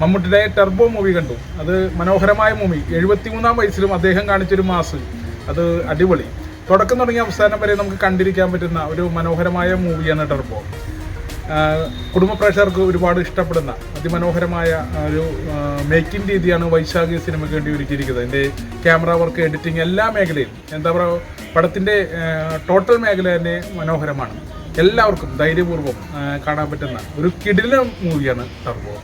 മമ്മൂട്ടിയുടെ turbo movie കണ്ടു. അത് മനോഹരമായ മൂവി. 73-ാം വയസ്സിലും അദ്ദേഹം കാണിച്ചൊരു മാസ്, അത് അടിപൊളി. തുടക്കം തുടങ്ങിയ അവസാനം വരെ നമുക്ക് കണ്ടിരിക്കാൻ പറ്റുന്ന ഒരു മനോഹരമായ മൂവിയാണ് ടർബോ. കുടുംബ പ്രേക്ഷകർക്ക് ഒരുപാട് ഇഷ്ടപ്പെടുന്ന അതിമനോഹരമായ ഒരു മേക്കിംഗ് രീതിയാണ് വൈശാഖി സിനിമയ്ക്ക് വേണ്ടി ഒരുക്കിയിരിക്കുന്നത്. എൻ്റെ ക്യാമറ വർക്ക്, എഡിറ്റിംഗ്, എല്ലാ മേഖലയും എന്താ പറയുക, പടത്തിൻ്റെ ടോട്ടൽ മേഖല തന്നെ മനോഹരമാണ്. എല്ലാവർക്കും ധൈര്യപൂർവ്വം കാണാൻ പറ്റുന്ന ഒരു കിടിലൻ മൂവിയാണ് ടർബോ.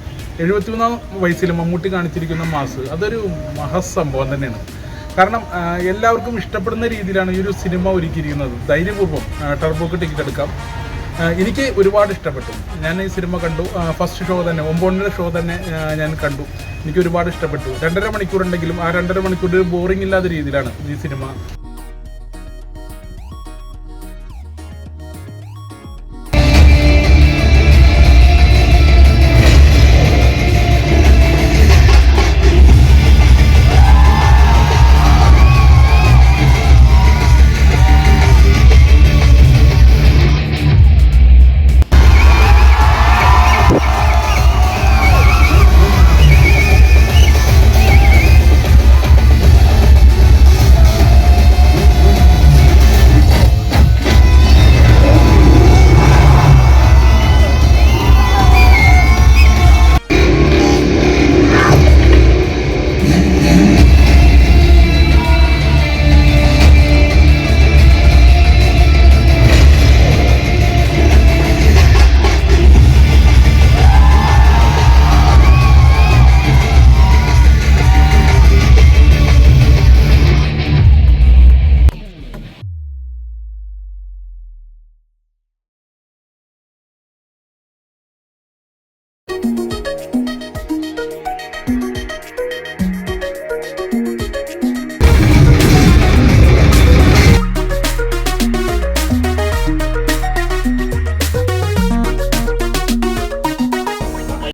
73-ാം വയസ്സിൽ മമ്മൂട്ടി കാണിച്ചിരിക്കുന്ന മാസ് അതൊരു മഹസംഭവം തന്നെയാണ്. കാരണം എല്ലാവർക്കും ഇഷ്ടപ്പെടുന്ന രീതിയിലാണ് ഈ ഒരു സിനിമ ഒരുക്കിയിരിക്കുന്നത്. ധൈര്യപൂർവ്വം ടർബോക്ക് ടിക്കറ്റ് എടുക്കാം. എനിക്ക് ഒരുപാട് ഇഷ്ടപ്പെട്ടു. ഞാൻ ഈ സിനിമ കണ്ടു. ഫസ്റ്റ് ഷോ തന്നെ, 9 ഷോ തന്നെ ഞാൻ കണ്ടു. എനിക്ക് ഒരുപാട് ഇഷ്ടപ്പെട്ടു. 2.5 മണിക്കൂർ ഉണ്ടെങ്കിലും ആ 2.5 മണിക്കൂർ ബോറിംഗ് ഇല്ലാത്ത രീതിയിലാണ് ഈ സിനിമ